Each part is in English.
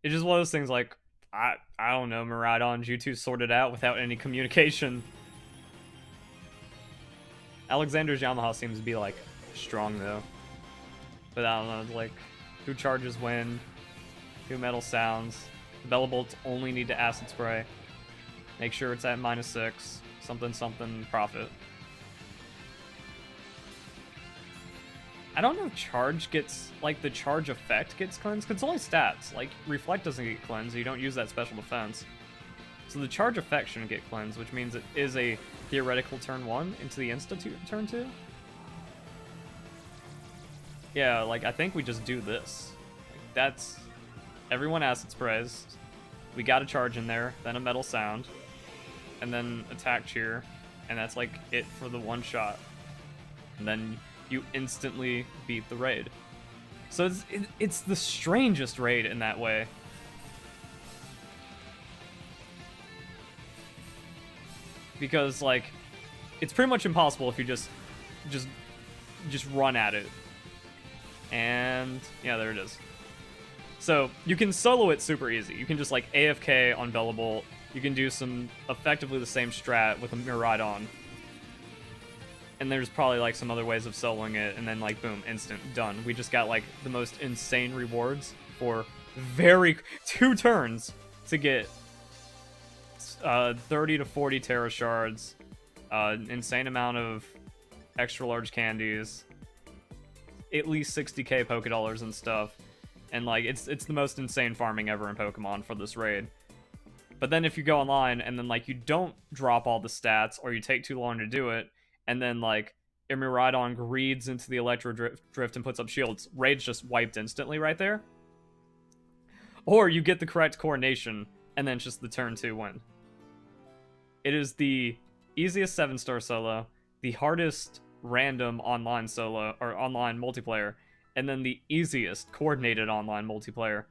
it's just one of those things like, I don't know, Miraidon, you two sorted out without any communication. Alexander's Yamaha seems to be, like, strong, though. But I don't know, it's like, who charges when, who metal sounds. The Bellabolts only need to Acid Spray. Make sure it's at -6. Something, something, profit. I don't know if charge gets, like, the charge effect gets cleansed, because it's only stats. Like, Reflect doesn't get cleansed, so you don't use that special defense. So the charge effect shouldn't get cleansed, which means it is a theoretical turn 1 into the Institute turn 2. Yeah, like, I think we just do this. Like, that's... Everyone Acid Sprays. We got a charge in there, then a Metal Sound, and then Attack Cheer, and that's, like, it for the one shot. And then you instantly beat the raid. So it's the strangest raid in that way. Because, like, it's pretty much impossible if you just run at it. And yeah, there it is. So you can solo it super easy. You can just, like, AFK on Bellabolt. You can do some effectively the same strat with a Miraidon. And there's probably, like, some other ways of soloing it, and then, like, boom, instant, done. We just got, like, the most insane rewards for 2 turns to get 30 to 40 Tera Shards, insane amount of extra large candies, at least 60k Pokédollars and stuff, and, like, it's the most insane farming ever in Pokemon for this raid. But then if you go online and then, like, you don't drop all the stats, or you take too long to do it, and then, like, Miraidon greeds into the Electro Drift and puts up shields, raid's just wiped instantly right there. Or you get the correct coordination, and then it's just the turn 2 win. It is the easiest 7-star solo, the hardest random online solo, or online multiplayer, and then the easiest coordinated online multiplayer.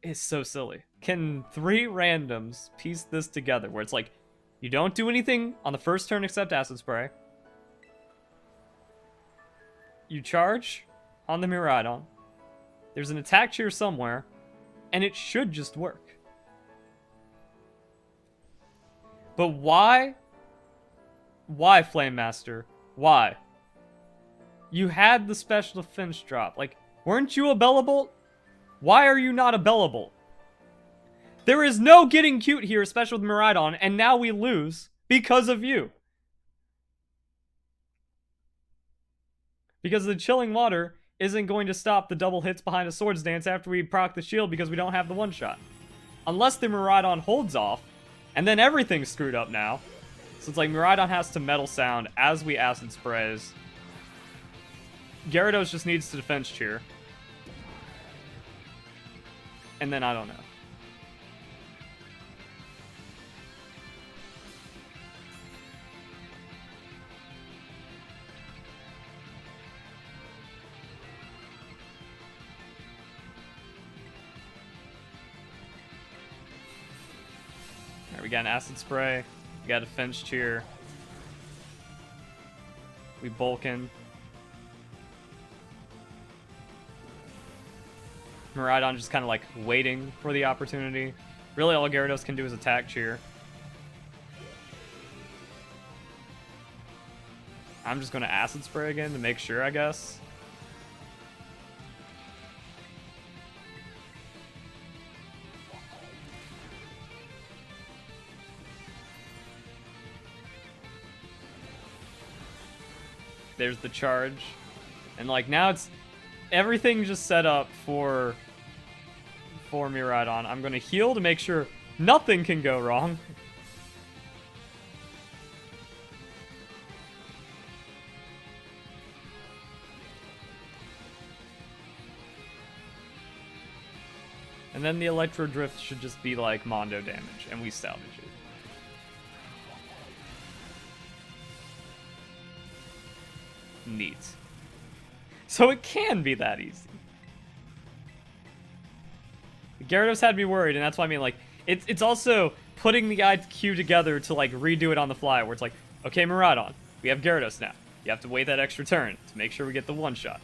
It's so silly. Can 3 randoms piece this together, where it's like, you don't do anything on the first turn except Acid Spray. You charge on the Miraidon. There's an attack cheer somewhere, and it should just work. But why? Why, Flame Master? Why? You had the special defense drop. Like, weren't you a Bellabolt? Why are you not a Bellabolt? There is no getting cute here, especially with Miraidon, and now we lose because of you. Because the Chilling Water isn't going to stop the double hits behind a Swords Dance after we proc the shield because we don't have the one-shot. Unless the Miraidon holds off, and then everything's screwed up now. So it's like Miraidon has to Metal Sound as we Acid Sprays. Gyarados just needs to Defense Cheer. And then I don't know. We got an Acid Spray. We got a Defense Cheer. We Bulkin. Miraidon just kind of, like, waiting for the opportunity. Really, all Gyarados can do is Attack Cheer. I'm just going to Acid Spray again to make sure, I guess. There's the charge. And, like, now it's... Everything just set up for Miraidon. I'm going to heal to make sure nothing can go wrong. And then the Electro Drift should just be like Mondo damage, and we salvage it. Neat. So it can be that easy. Gyarados had me worried, and that's why I mean, like, it's also putting the IQ together to, like, redo it on the fly, where it's like, okay, Miraidon, we have Gyarados now. You have to wait that extra turn to make sure we get the one-shot.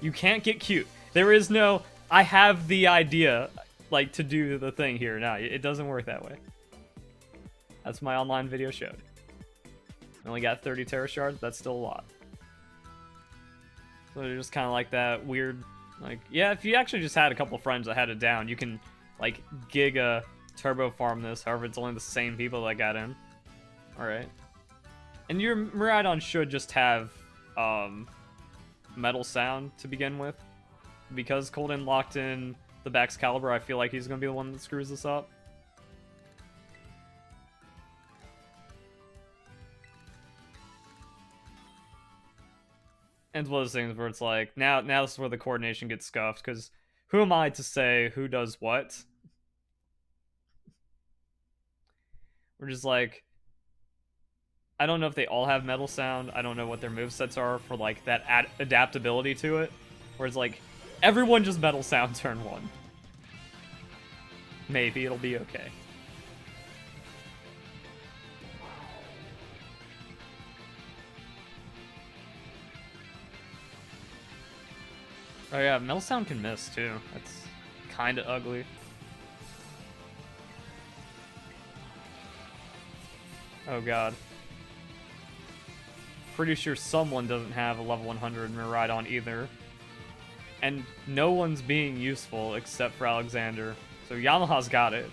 You can't get cute. There is no, I have the idea, like, to do the thing here. No, it doesn't work that way. That's my online video showed. I only got 30 Tera shards. That's still a lot. So they're just kind of like that weird, like, yeah, if you actually just had a couple friends that had it down, you can, like, giga turbo farm this. However, it's only the same people that got in. Alright. And your Miraidon should just have, metal sound to begin with. Because Colden locked in the Baxcalibur, I feel like he's going to be the one that screws this up. And it's one of those things where it's like, now this is where the coordination gets scuffed, because who am I to say who does what? We're just like, I don't know if they all have metal sound. I don't know what their movesets are for, like, that adaptability to it. Where it's like, everyone just metal sound turn 1. Maybe it'll be okay. Oh yeah, metal sound can miss too. That's kind of ugly. Oh god. Pretty sure someone doesn't have a level 100 Miraidon either. And no one's being useful except for Alexander. So Yamaha's got it.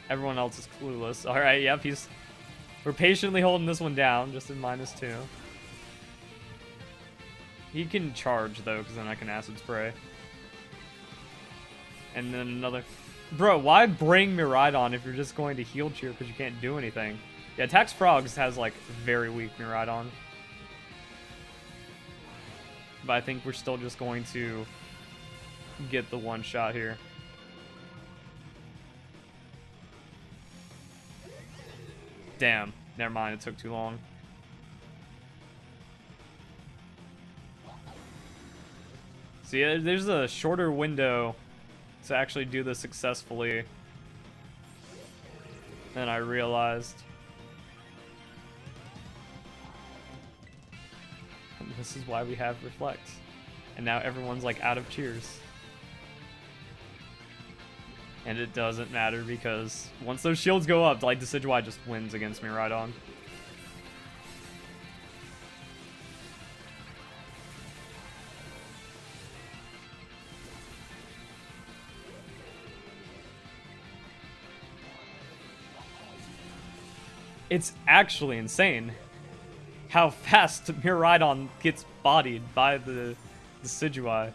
Everyone else is clueless. Alright, yep, we're patiently holding this one down, just in -2. He can charge, though, because then I can Acid Spray. And then another... Bro, why bring Miraidon if you're just going to heal cheer because you can't do anything? Yeah, Tax Frogs has, like, very weak Miraidon. But I think we're still just going to get the one shot here. Damn. Never mind, it took too long. See, there's a shorter window to actually do this successfully than I realized. And this is why we have Reflect. And now everyone's like out of cheers. And it doesn't matter because once those shields go up, like Decidueye just wins against Miraidon. It's actually insane how fast Miraidon gets bodied by the Decidueye.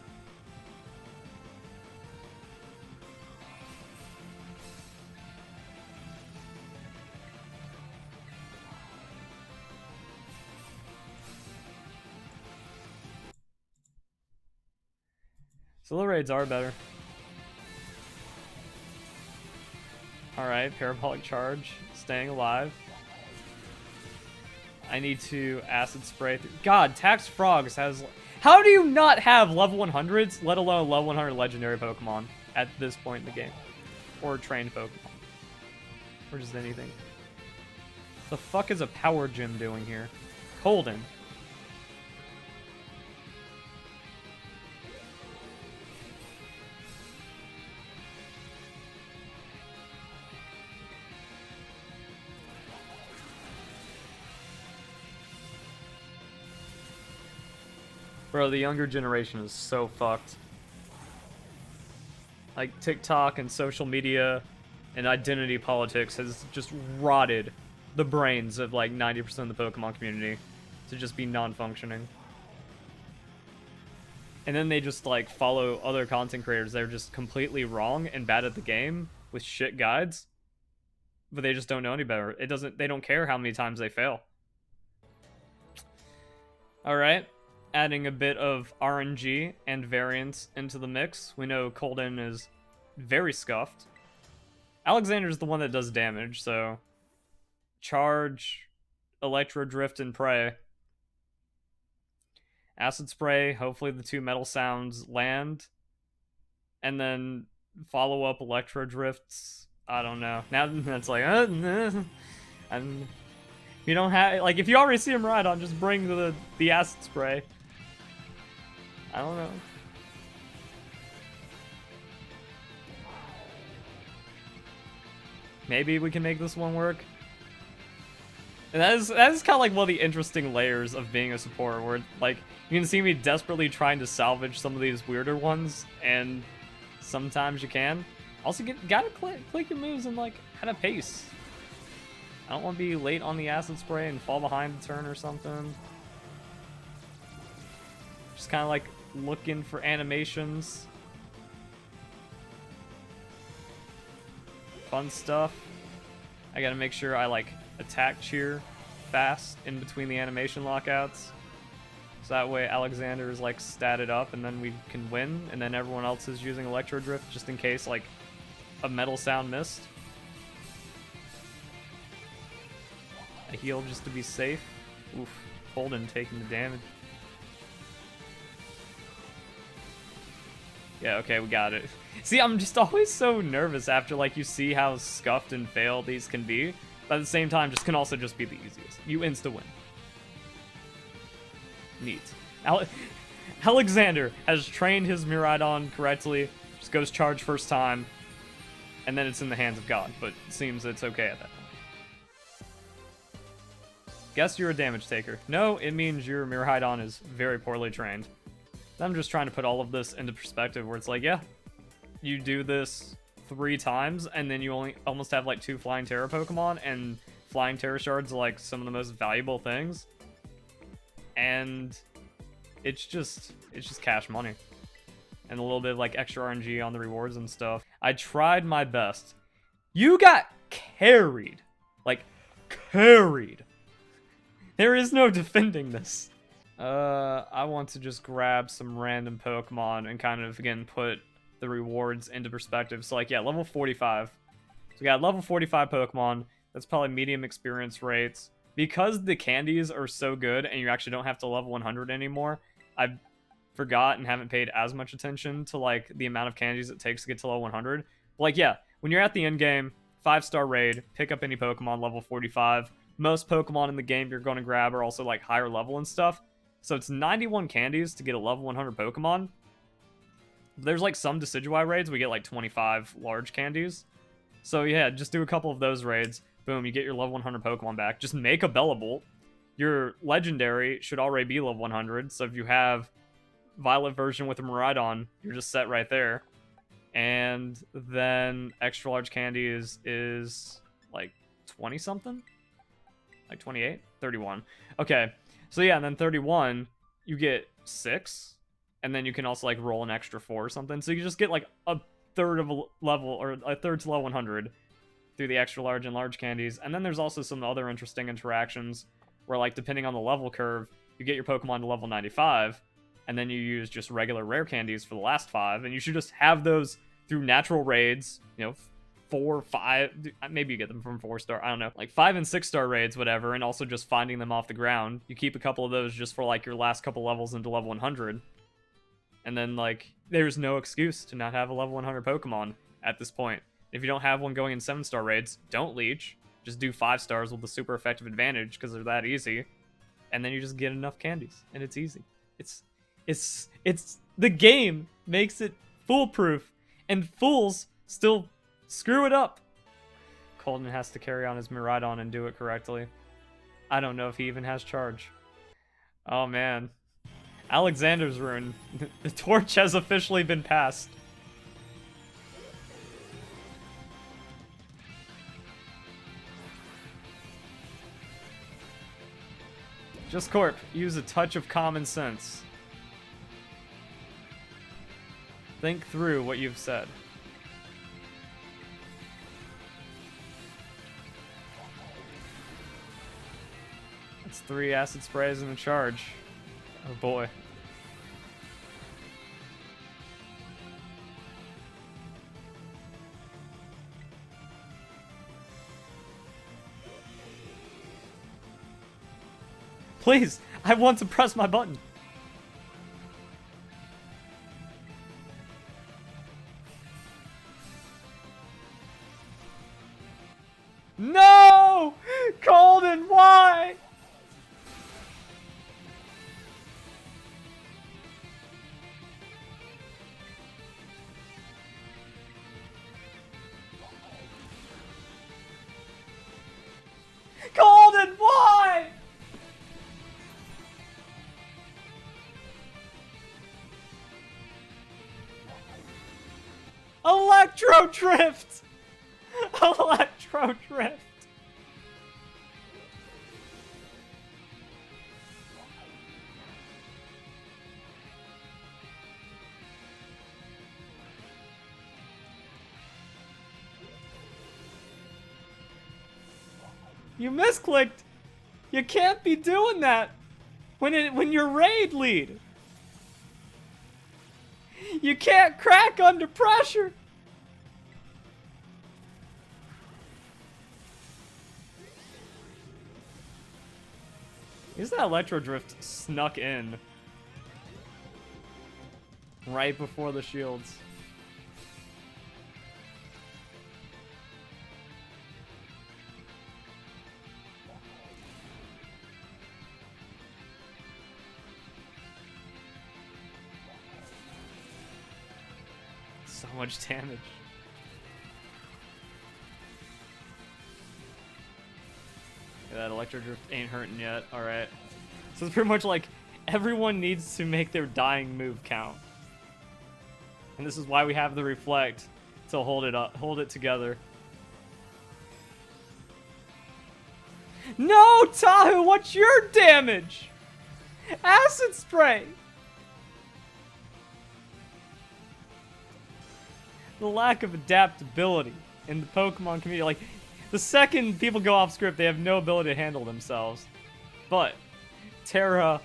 Solo raids are better. Alright, Parabolic Charge, staying alive. I need to Acid Spray. God, Tax Frogs has... How do you not have level 100s, let alone level 100 legendary Pokemon at this point in the game? Or trained Pokemon. Or just anything. The fuck is a Power Gym doing here? Colden. Bro, the younger generation is so fucked. Like, TikTok and social media and identity politics has just rotted the brains of, like, 90% of the Pokemon community to just be non-functioning. And then they just, like, follow other content creators that are just completely wrong and bad at the game with shit guides. But they just don't know any better. They don't care how many times they fail. Alright. Adding a bit of RNG and variance into the mix. We know Colden is very scuffed. Alexander's the one that does damage, so... Charge, Electro Drift, and Prey. Acid Spray, hopefully the 2 metal sounds land. And then follow up Electro Drifts. I don't know. Now that's like... and you don't have... Like, if you already see him ride on, just bring the Acid Spray. I don't know. Maybe we can make this one work. And that is kind of like one of the interesting layers of being a support, where like you can see me desperately trying to salvage some of these weirder ones, and sometimes you can. Also, gotta click your moves and like at a pace. I don't want to be late on the acid spray and fall behind the turn or something. Just kind of like looking for animations. Fun stuff. I gotta make sure I like attack cheer fast in between the animation lockouts. So that way Alexander is like statted up and then we can win, and then everyone else is using Electro Drift just in case like a metal sound missed. A heal just to be safe. Oof, Holden taking the damage. Yeah, okay, we got it. See, I'm just always so nervous after like you see how scuffed and fail these can be, but at the same time just can also just be the easiest. You insta-win. Neat. Alexander has trained his Miraidon correctly, just goes charge first time, and then it's in the hands of God, but it seems it's okay at that point. Guess you're a damage taker. No, it means your Miraidon is very poorly trained. I'm just trying to put all of this into perspective where it's like, yeah, you do this 3 times, and then you only almost have like 2 Flying Tera Pokemon, and Flying Tera Shards are like some of the most valuable things. And it's just cash money. And a little bit of like extra RNG on the rewards and stuff. I tried my best. You got carried. Like, carried. There is no defending this. I want to just grab some random Pokemon and kind of, again, put the rewards into perspective. So, like, yeah, level 45. So we got level 45 Pokemon. That's probably medium experience rates. Because the candies are so good and you actually don't have to level 100 anymore, I forgot and haven't paid as much attention to, like, the amount of candies it takes to get to level 100. But, like, yeah, when you're at the end game, 5-star raid, pick up any Pokemon level 45. Most Pokemon in the game you're going to grab are also, like, higher level and stuff. So it's 91 candies to get a level 100 Pokemon. There's like some Decidueye raids we get like 25 large candies. So yeah, just do a couple of those raids. Boom, you get your level 100 Pokemon back. Just make a Bellabolt. Your legendary should already be level 100. So if you have Violet version with a Miraidon, you're just set right there. And then extra large candy is like 20 something? Like 28? 31. Okay. So yeah, and then 31, you get 6, and then you can also like roll an extra 4 or something. So you just get like a third of a level, or a third to level 100 through the extra large and large candies. And then there's also some other interesting interactions where, like, depending on the level curve, you get your Pokemon to level 95, and then you use just regular rare candies for the last 5, and you should just have those through natural raids, you know, 4, 5, maybe you get them from 4-star, I don't know, like 5 and 6-star raids, whatever, and also just finding them off the ground. You keep a couple of those just for like your last couple levels into level 100, and then like there's no excuse to not have a level 100 Pokemon at this point. If you don't have one going in 7-star raids, don't leech, just do 5 stars with the super effective advantage because they're that easy, and then you just get enough candies, and it's easy. It's the game makes it foolproof, and fools still screw it up. Colton has to carry on his Miraidon and do it correctly. I don't know if he even has charge. Oh man. Alexander's rune. The torch has officially been passed. Just Corp, use a touch of common sense. Think through what you've said. That's 3 acid sprays in a charge. Oh boy. Please, I want to press my button. No! Colden, why? Electro Drift! Electro Drift! You misclicked! You can't be doing that when you're raid lead! You can't crack under pressure! Is that Electro Drift snuck in right before the shields? So much damage. Yeah, that Electro Drift ain't hurting yet. Alright. So it's pretty much like everyone needs to make their dying move count. And this is why we have the Reflect to hold it together. No, Tahu, what's your damage? Acid Spray! The lack of adaptability in the Pokemon community. Like, the second people go off script, they have no ability to handle themselves. But Tera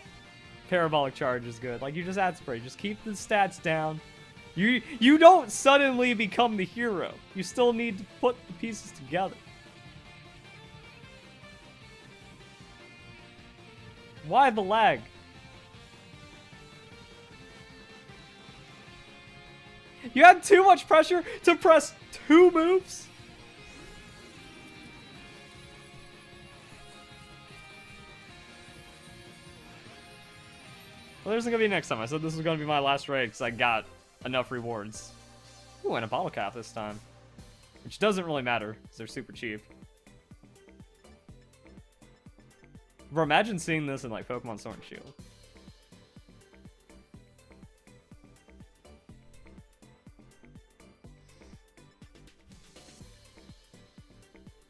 Parabolic Charge is good. Like, you just add spray. Just keep the stats down. You don't suddenly become the hero. You still need to put the pieces together. Why the lag? You had too much pressure to press 2 moves? Well, there's gonna be next time. I said this was gonna be my last raid because I got enough rewards. Ooh, and a bottle cap this time. Which doesn't really matter because they're super cheap. Bro, imagine seeing this in like Pokemon Sword and Shield.